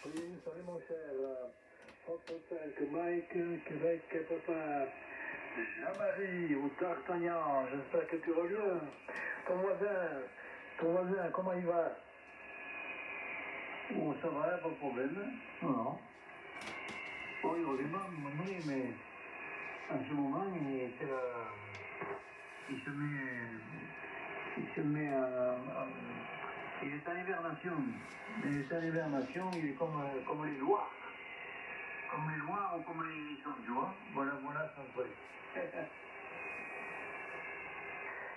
Oui, salut mon cher. Fox 5, Mike, Québec, papa. Jean-Marie ou D'Artagnan, j'espère que tu reviens. Ton voisin, comment il va? Oh, ça va, pas de problème. Non. Oh, il revient pas, oui, mais en ce moment, il se met il est en hibernation. Il est en hibernation, il est comme les lois. Comme les lois ou comme les hérissons, tu vois. Voilà son truc.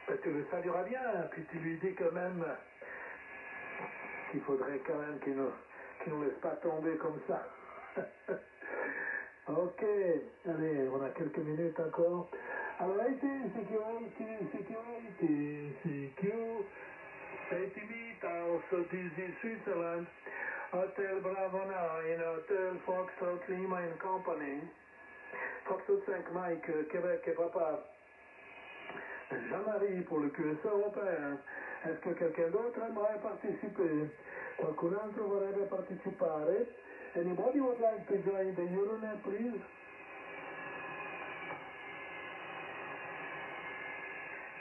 Ben, tu le salueras bien, puis tu lui dis quand même qu'il faudrait quand même qu'il nous laisse pas tomber comme ça. Ok, allez, on a quelques minutes encore. Alors, Security House, DC Switzerland, Hotel Bravo 9, Hotel Foxtrot Lima and Company, Foxtrot 5 Mike, Québec et papa. Jean-Marie pour le QSA européen. Est-ce que quelqu'un d'autre aimerait participer? Qualcun altro vorrebbe partecipare? Anybody would like to join the Euronet, please?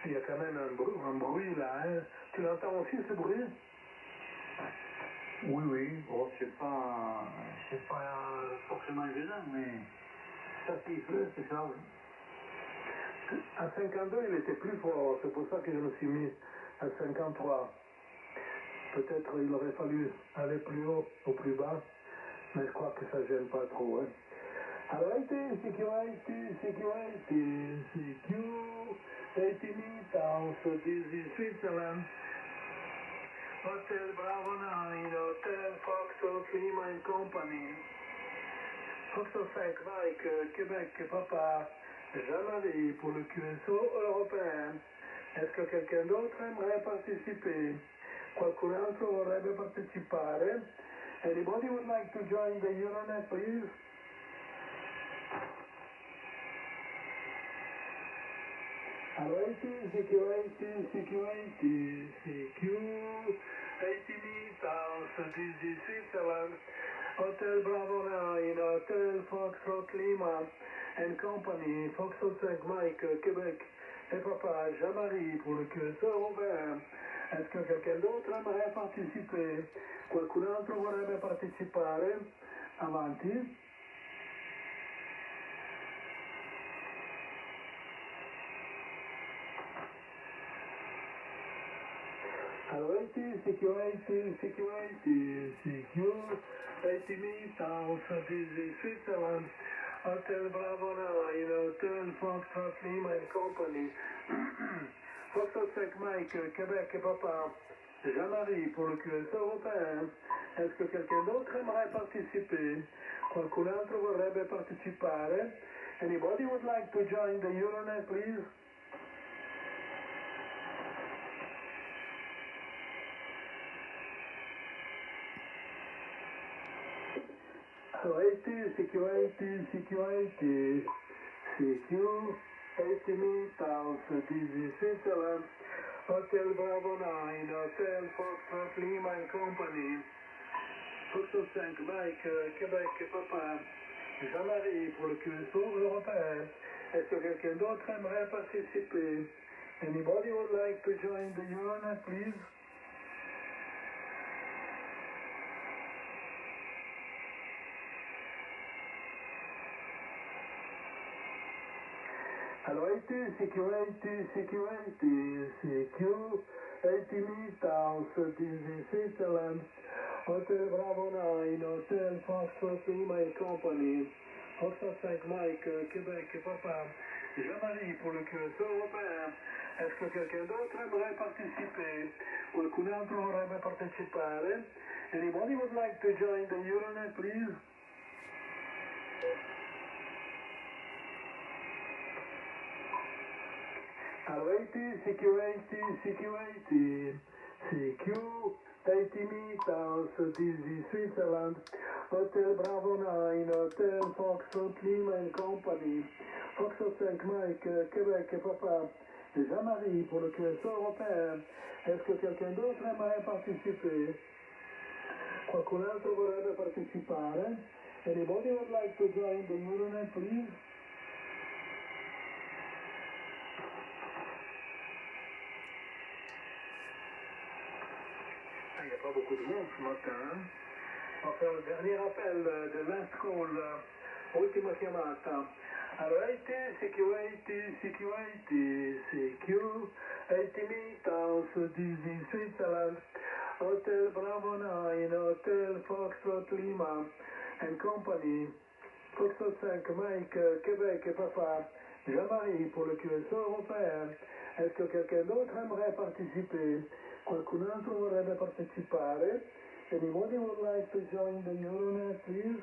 Il y a quand même un bruit là, hein? Tu l'entends aussi ce bruit? Oui, bon, c'est pas forcément gênant, mais ça siffle, c'est ça, oui. À 52, il était plus fort, c'est pour ça que je me suis mis à 53. Peut-être il aurait fallu aller plus haut ou plus bas, mais je crois que ça gêne pas trop. Hein. Alors, Security House, DC Switzerland, Hotel Bravo 9, Hotel Foxtrot Lima and Company, Foxtrot 5 Mike, Québec, papa, Jean-Marie pour le QSO européen. Est-ce que quelqu'un d'autre aimerait participer? Qualcun altro vorrebbe partecipare? Anybody would like to join the Euronet, please? Alors, House, DC Switzerland, Hotel Bravo 9, Hotel Foxtrot Lima and Company, Foxtrot 5 Mike, Québec et papa, Jean-Marie pour le QSO européen. Est-ce que quelqu'un d'autre aimerait participer? Qualcun altro vorrebbe partecipare? Avanti. Alors, Security House, DC Switzerland, Hotel Bravo 9, Hotel Foxtrot Lima and Company, Foxtrot 5 Mike, Québec et papa, Jean-Marie pour le QS européen. Est-ce que quelqu'un d'autre aimerait participer? Qualcun altro vorrebbe partecipare? Anybody would like to join the Euronet, please? Alors, Security House, DC Switzerland, Hotel Bravo 9, Hotel Foxtrot Lima and Company, Foxtrot 5 Mike, Québec et papa, Jean-Marie pour le QSO européen. Est-ce que quelqu'un d'autre aimerait participer? Anybody would like to join the Euronet, please? Alors, Security House, DC Switzerland, Hotel Bravo 9, Hotel Foxtrot Lima and Company, Foxtrot 5 Mike, Québec et papa, Jean-Marie pour le QSO européen. Est-ce que quelqu'un d'autre aimerait participer? Qualcun altro vorrebbe partecipare? Anybody would like to join the Euronet, please? Alors, Security House, DC Switzerland, Hotel Bravo 9, Hotel Foxtrot Lima and Company, Foxtrot 5 Mike, Québec et papa, Jean-Marie pour le QSO européen. Est-ce que quelqu'un d'autre aimerait participer? Qualcun altro vorrebbe partecipare? Anybody would like to join the Euronet, please? Il n'y a pas beaucoup de monde ce matin. Hein? On va faire le dernier appel de last call, ultima chiamata. Alright, security meet house, this is Switzerland. Hotel Bravo 9, Hotel Foxtrot Lima and Company. Foxtrot 5, Mike, Québec et Papa. Jean-Marie pour le QSO européen. Est-ce que quelqu'un d'autre aimerait participer? Qualcun altro vorrebbe partecipare? Anybody would like to join the Euronet, please?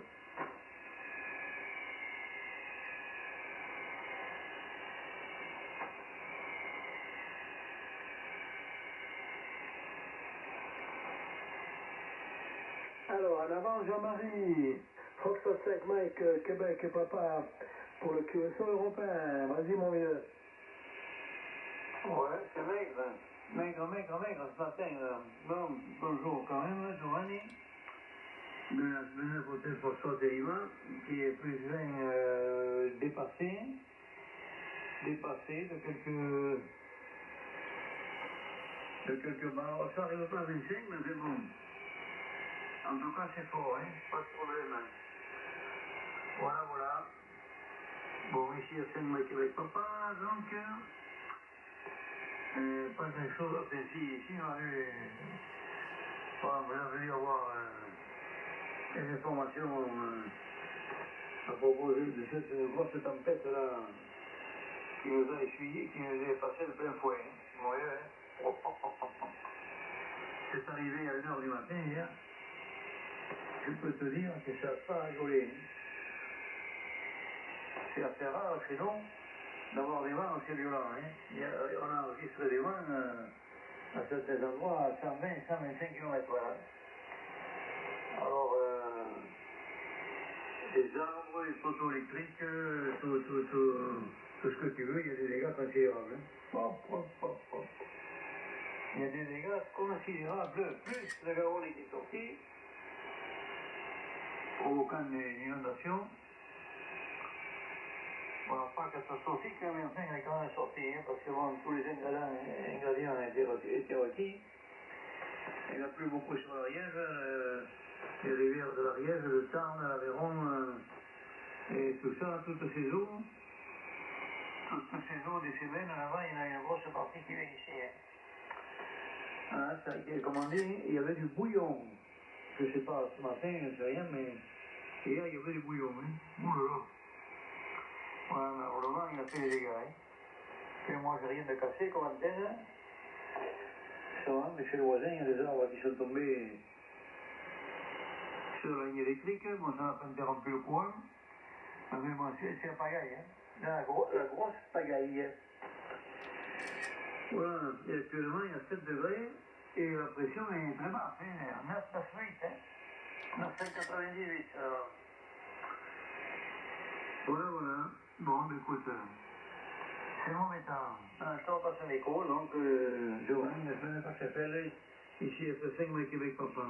Alors, en avant Jean-Marie, Foxtrot 5 Mike, Québec et Papa pour le QSO européen. Vas-y mon vieux. Ouais, c'est maigre. Maigre ce matin. Bon, bonjour quand même, Giovanni. De la semaine Hôtel Foxtrot et Lima, qui est plus ou moins dépassé de quelques barres. Ça n'arrive pas à 25, mais c'est bon. En tout cas, c'est fort, hein, pas de problème. Voilà. Bon, ici à Saint-Québec Papa, donc, pas grand-chose. Enfin, si on a eu, on a voulu avoir des informations à propos de cette grosse tempête-là qui nous a essuyé, qui nous est passé de plein fouet. Hein. Ouais, hein. C'est arrivé à 1h du matin hier. Je peux te dire que ça n'a pas rigolé. C'est assez rare chez nous d'avoir des vents assez violents. Hein. On a enregistré des vents à certains endroits à 120-125 km/h. Alors, des arbres, des poteaux électriques, tout ce que tu veux, il y a des dégâts considérables. Hein. Il y a des dégâts considérables, plus le Garonne qui est sorti, provoquant des inondations. Bon, pas catastrophique, mais enfin, il est quand même sorti, hein, parce que bon, tous les ingrédients étaient requis. Il n'y a plus beaucoup sur l'Ariège, les rivières de l'Ariège, le Tarn, l'Aveyron, et tout ça, toutes ces eaux des Cévennes, là-bas, il y en a une grosse partie qui vient ici. Hein. Ah, ça a été commandé, il y avait du bouillon. Je ne sais pas, ce matin, je ne sais rien, mais hier, il y avait du bouillon. Hein. Ouh là là. Voilà, malheureusement, il a fait des dégâts. Hein. Et moi, j'ai rien de cassé comme antenne. Ça va, mais chez le voisin, il y a des arbres qui sont tombés sur la ligne électrique. Bon, ça n'a pas interrompu le courant. Mais bon, c'est la pagaille. Hein. La grosse pagaille. Voilà, et actuellement, il y a 7 degrés et la pression est très basse. Hein. 9,8. Hein. 9,98. Voilà. Bon, écoute, c'est mon métal. Je t'en passe un écho, donc Giovanni, la semaine passée, s'appelle ici à F5 Québec Papa.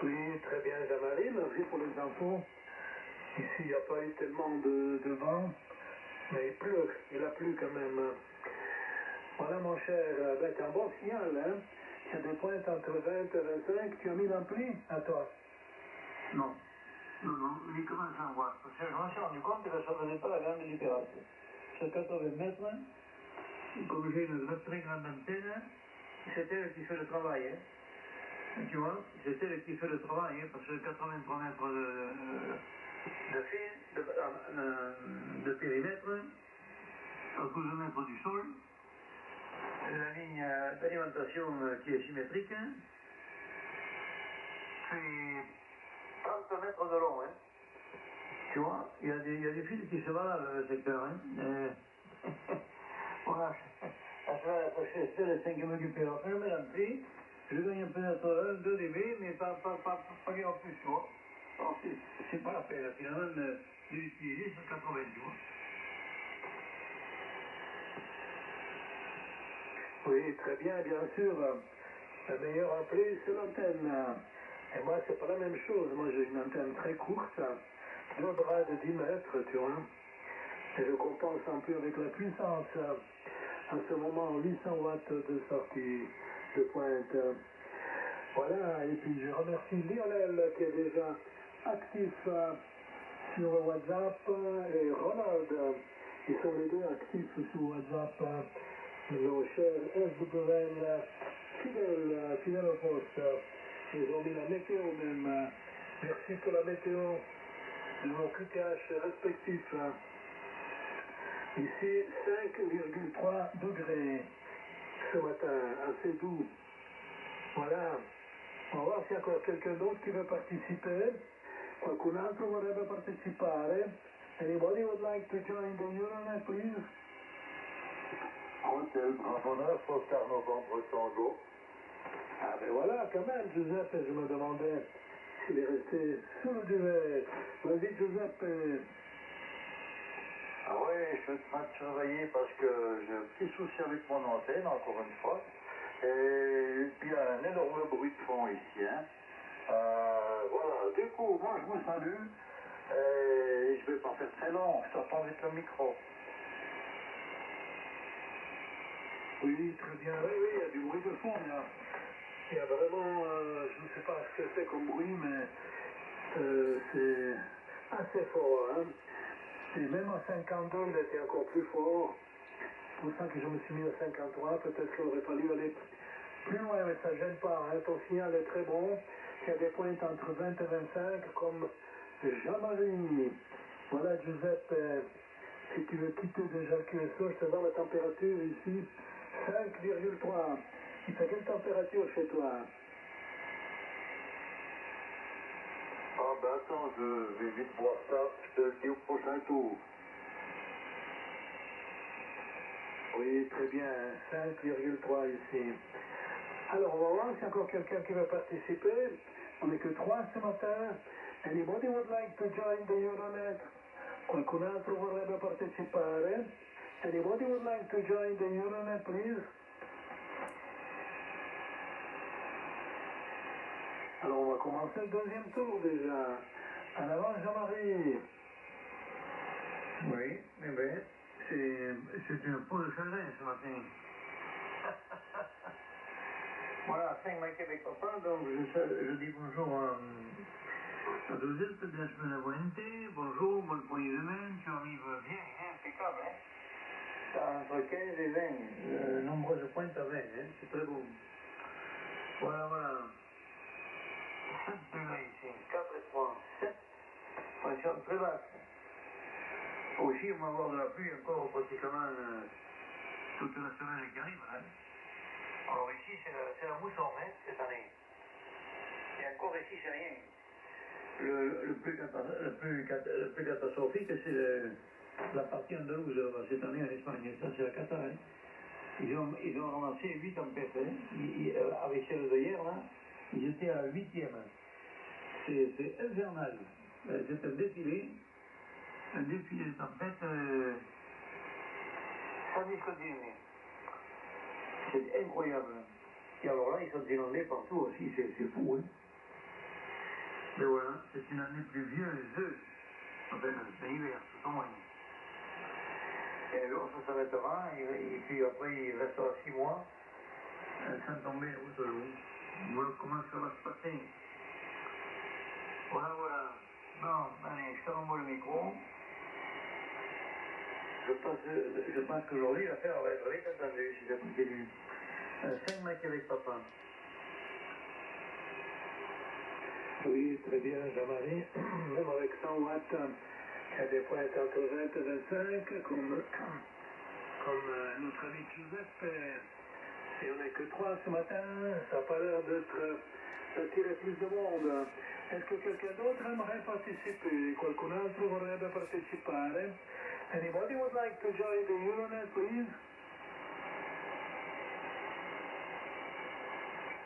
Oui, très bien, Jean-Marie, merci pour les infos. Ici, il n'y a pas eu tellement de vent, mais il a plu quand même. Voilà, mon cher, c'est un bon signal, hein. Il y a des pointes entre 20 et 25, tu as mis l'ampli à toi? Non, uniquement 100 watts. Parce que je me suis rendu compte que ça ne faisait pas la grande différence. Sur 80 mètres, comme j'ai une très grande antenne, c'était elle qui fait le travail. Hein. Tu vois, c'était elle qui fait le travail, hein, parce que 83 mètres de fil, de périmètre, à 12 mètres du sol, la ligne d'alimentation qui est symétrique, fait 30 mètres de long. Hein. Tu vois, il y a des fils qui se baladent dans le secteur. Hein. Voilà, la semaine prochaine, c'est le 5 m'occuper. Après, je mets l'ampli, je gagne un peu de 2 dB, mais pas bien en plus, tu vois. Alors, c'est pas la peine, finalement, de l'utiliser sur 80, tu vois. Oui, très bien sûr. La meilleure appli, c'est l'antenne. Et moi, c'est pas la même chose. Moi, j'ai une antenne très courte, 2 bras de 10 mètres, tu vois. Et je compense un peu avec la puissance. En ce moment, 800 watts de sortie de pointe. Voilà, et puis je remercie Lionel qui est déjà actif sur WhatsApp et Ronald. Ils sont les deux actifs sur WhatsApp. Nos chers SWL fidèles au poste. Ils ont mis la météo même. Merci pour la météo de nos QTH respectifs. Ici, 5,3 degrés ce matin, assez doux. Voilà. On va voir s'il y a encore quelqu'un d'autre qui veut participer. Qualcun altro vorrebbe partecipare. Anybody would like to join the Euronet, please? Hôtel Bravo 9, Oscar Novembre Tango. Ah ben voilà, quand même, Giuseppe, je me demandais s'il est resté sous le duvet. Vas-y, Giuseppe. Ah oui, je vais te surveiller parce que j'ai un petit souci avec mon antenne, encore une fois. Et puis il y a un énorme bruit de fond ici. Hein. Voilà, du coup, moi je vous salue. Et je vais pas faire très long, je t'entends avec le micro. Oui, très bien. Oui, oui, il y a du bruit de fond. Il y a vraiment, je ne sais pas ce que c'est comme bruit, mais c'est assez fort. Hein. Et même à 52, il était encore plus fort. C'est pour ça que je me suis mis à 53. Peut-être qu'il aurait fallu aller plus loin, mais ça ne gêne pas. Hein. Ton signal est très bon. Il y a des pointes entre 20 et 25, comme Jean-Marie. Voilà, Giuseppe, si tu veux quitter déjà le QSO, je te donne la température ici. 5,3. Il fait quelle température chez toi? Ah ben attends, je vais vite voir ça, je te le dis au prochain tour. Oui, très bien, 5,3 ici. Alors, on va voir s'il y a encore quelqu'un qui veut participer. On n'est que 3 ce matin. Anybody would like to join the Euronet? Qualcun altro vorrebbe partecipare? Anybody would like to join the Euronet, please? Alors, on va commencer le deuxième tour déjà. En avant, Jean-Marie. Oui, eh bien, c'est un pot de chagrin ce matin. Voilà, 5 mai Québec Papa, donc je dis bonjour à Giuseppe de la semaine Aguente, bonjour, bonne poignée de main, tu arrives bien, hein, impeccable, hein. T'as entre 15 et 20, nombreuses pointes à 20, hein, c'est très beau. Voilà, voilà. 7 degrés ici, 4 et 3, 7, pression très basse. Aussi, on va avoir de la pluie encore pratiquement toute la semaine qui arrive, hein. Alors ici, c'est la mousson, hein, cette année. Et encore ici, c'est rien. Le plus catastrophique, c'est la partie andalouse cette année en Espagne. Ça, c'est la cata. Hein. Ils ont ramassé 8 tempêtes. Hein. Avec celle de hier, là, ils étaient à 8e. C'est infernal. C'est un défilé de tempêtes sans discontinuer. C'est incroyable. Et alors là, ils sont inondés partout aussi, c'est fou. Hein. Mais voilà, c'est une année pluvieuse. Enfin, c'est l'hiver, tout au moins. Et alors, ça s'arrêtera, et puis après, il restera 6 mois sans tomber au sol. Voilà comment ça va se passer. Voilà, voilà. Bon, allez, je te renvoie le micro. Je pense qu'aujourd'hui, l'affaire va être vite attendue si ça continue. 5 mètres avec papa. Oui, très bien, Jean-Marie. Même avec 100 watts, il y a des pointes entre 20 et 25, comme notre ami Giuseppe. Et on n'est que 3 ce matin, ça n'a pas l'air d'attirer plus de monde. Est-ce que quelqu'un d'autre aimerait participer? Qualcun altro vorrebbe partecipare? Anybody would like to join the Euronet, please?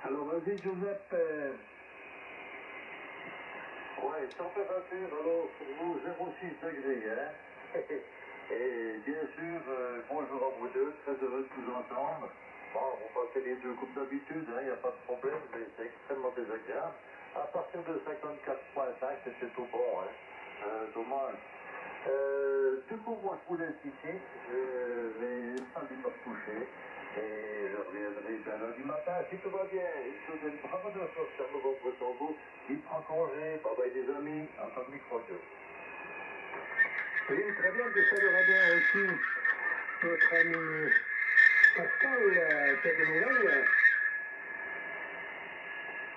Alors vas-y, Giuseppe. Ouais, température, alors pour vous, 0,6 degrés, hein. Et bien sûr, bonjour à vous deux, très heureux de vous entendre. Bon, vous passez les 2 coupes d'habitude, il n'y a pas de problème, mais c'est extrêmement désagréable. À partir de 54,5, c'était tout bon, dommage. Du coup, moi, je vous laisse ici. Je vais saluer me coucher et je reviendrai bien lundi matin. Si tout va bien, je vous donne bravo de choses sur le vôtre sur vous. Il prend congé, bye bye des amis, en tant que micro-jeu. Oui, très bien, je saluerai bien aussi notre ami Pascal, qui a des nouvelles.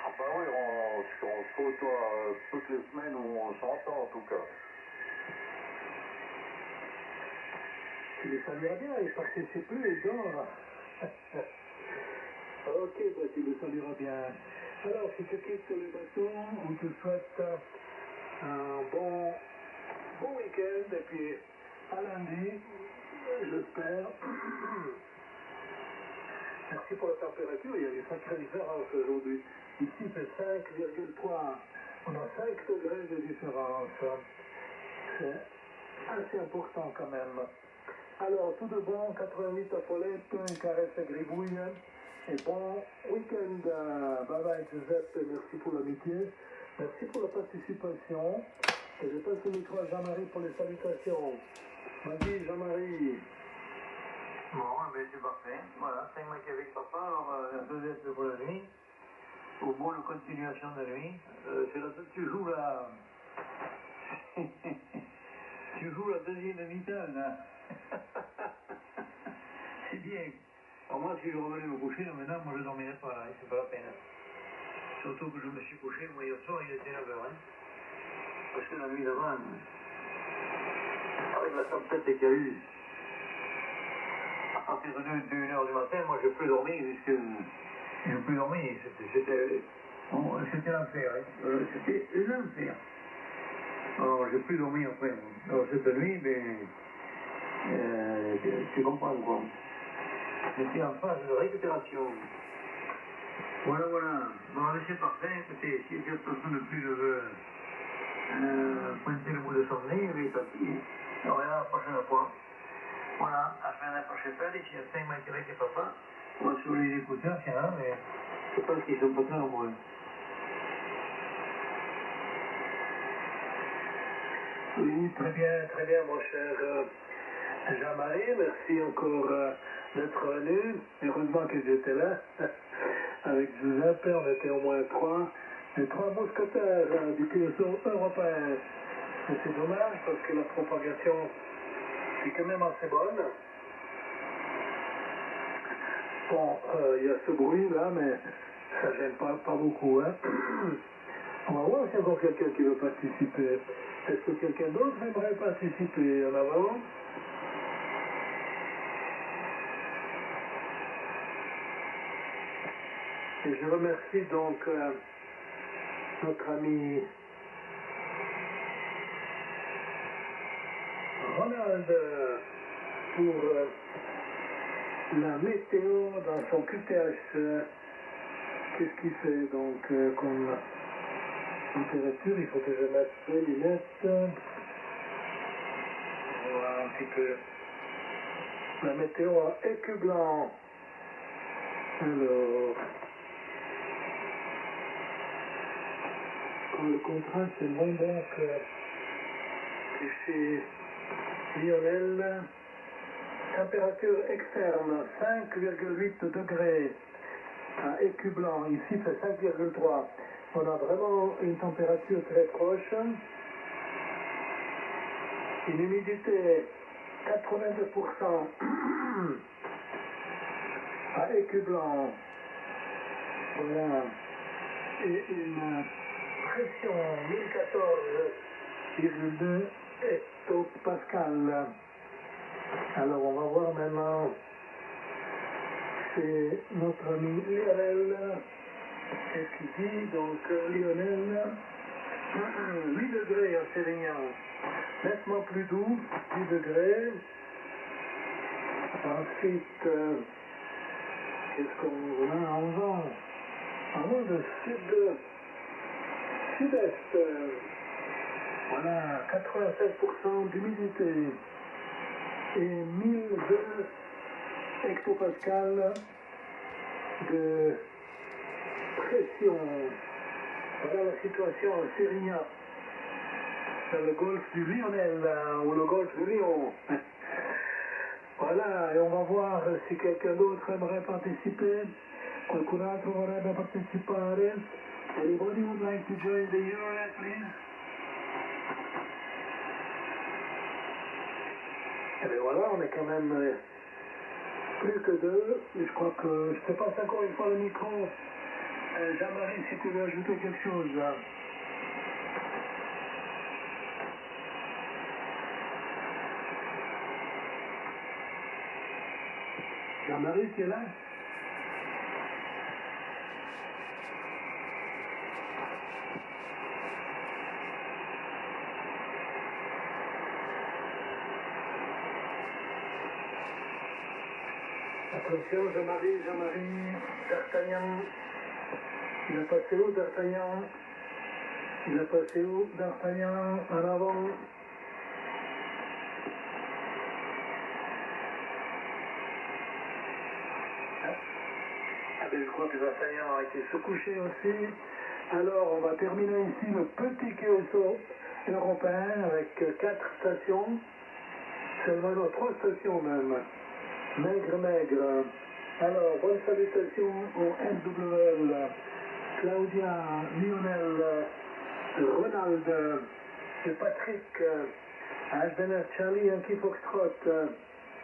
Ah bah oui, on se côtoie toutes les semaines où on s'entend en tout cas. Tu le salueras bien, il participe plus, il dort. Ok, bah tu le salueras bien. Alors, si tu quittes le bateau, on te souhaite un bon week-end, et puis à lundi, j'espère. Merci pour la température, il y a une sacrée différence aujourd'hui. Ici, il fait 5,3. On a 5 degrés de différence. C'est assez important quand même. Alors, tout de bon, 88 à Paulette, une caresse à Gribouille. Et bon week-end. Bye bye Giuseppe, merci pour l'amitié. Merci pour la participation. Et je passe le micro à Jean-Marie pour les salutations. Vas-y Jean-Marie. Bon, ben c'est parfait. Voilà, 5 matchs avec papa, alors la deuxième pour la nuit. Au bon, la continuation de la nuit. Tu joues la... tu joues la deuxième mi-temps, là. C'est bien. Alors moi, si je revenais me coucher, là, maintenant, moi je dormirais pas, là, c'est pas la peine. Surtout que je me suis couché, moi hier soir, il était 9h, hein. Parce que la nuit d'avant, avec la tempête qu'il y a eu, à partir de 1h du matin, moi j'ai plus dormi, puisque j'ai plus dormi, c'était l'enfer, hein. C'était l'enfer. Alors j'ai plus dormi après. Alors cette nuit, ben, tu comprends quoi. J'étais en phase de récupération. Voilà, voilà. Bon, mais c'est parfait. Écoutez, si cette personne ne plus ne veut pointer le bout de son nez, il est parti. Alors, à la prochaine fois. Voilà, à la fin de la prochaine fois, ici, il y a 5 mètres avec papa. On va sur les écouteurs, tiens, mais je pense qu'ils sont pas très nombreux. Oui, très bien, mon cher Jean-Marie. Merci encore d'être venu. Heureusement que j'étais là. Avec Giuseppe, on était au moins 3. Les 3 mousquetaires du peloton européen. Et c'est dommage parce que la propagation est quand même assez bonne. Bon, il y a ce bruit là, mais ça gêne pas beaucoup. Hein. On va voir s'il y a encore quelqu'un qui veut participer. Est-ce que quelqu'un d'autre aimerait participer en avant? Et je remercie donc notre ami Ronald pour la météo dans son QTH. Qu'est-ce qu'il fait donc comme température? Il faut que je mette les lunettes. Voilà un petit peu la météo à Écublanc. Alors, quand le contraste est moins bon que chez Lionel, température externe 5,8 degrés à Écublanc, ici c'est 5,3. On a vraiment une température très proche. Une humidité 82% à Écublanc. Voilà. Et une pression 1014,2 hectopascal. Alors on va voir maintenant. C'est notre ami Lionel. Qu'est-ce qu'il dit? Donc Lionel, 8 degrés à Sérignan. Nettement plus doux, 10 degrés. Ensuite, qu'est-ce qu'on a en vent? En vent de sud-est. Voilà, 87% d'humidité. Et 1002 hectopascal de pression. Voilà la situation en Syrie, dans le golfe du Lionel, ou le golfe du Lion. Voilà, et on va voir si quelqu'un d'autre aimerait participer. Qualcun altro vorrebbe partecipare. Anybody would like to join the Euronet, please? Et bien voilà, on est quand même plus que deux. Je crois que je te passe encore une fois le micro. Jean-Marie, si tu veux ajouter quelque chose. Jean-Marie, tu es là? Attention, Jean-Marie, D'Artagnan. Il a passé où, D'Artagnan? Il a passé où, D'Artagnan? En avant. Ah ben, je crois que D'Artagnan a été se coucher aussi. Alors, on va terminer ici le petit QSO européen avec 4 stations. Seulement, non, 3 stations même. Maigre. Alors, bonne salutation au SWL, Claudia, Lionel, Ronald et Patrick, HBNF Charlie, Yankee Foxtrot,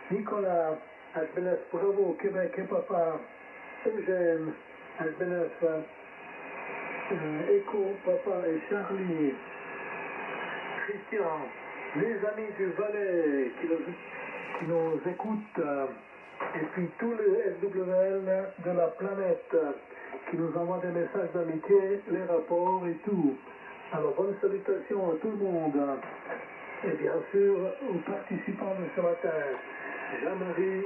Nicolas, HBNF Bravo, Québec et Papa, Eugène, HBNF Echo, Papa et Charlie, Christian, les amis du Valais qui nous écoutent, et puis tous les SWL de la planète qui nous envoient des messages d'amitié, les rapports et tout. Alors, bonne salutation à tout le monde. Et bien sûr, aux participants de ce matin, Jean-Marie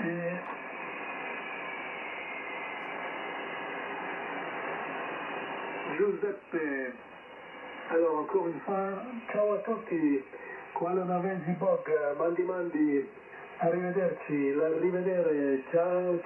et Giuseppe. Alors, encore une fois, ciao a tutti. Qua la nave Zibog, mandi, arrivederci, l'arrivedere, ciao.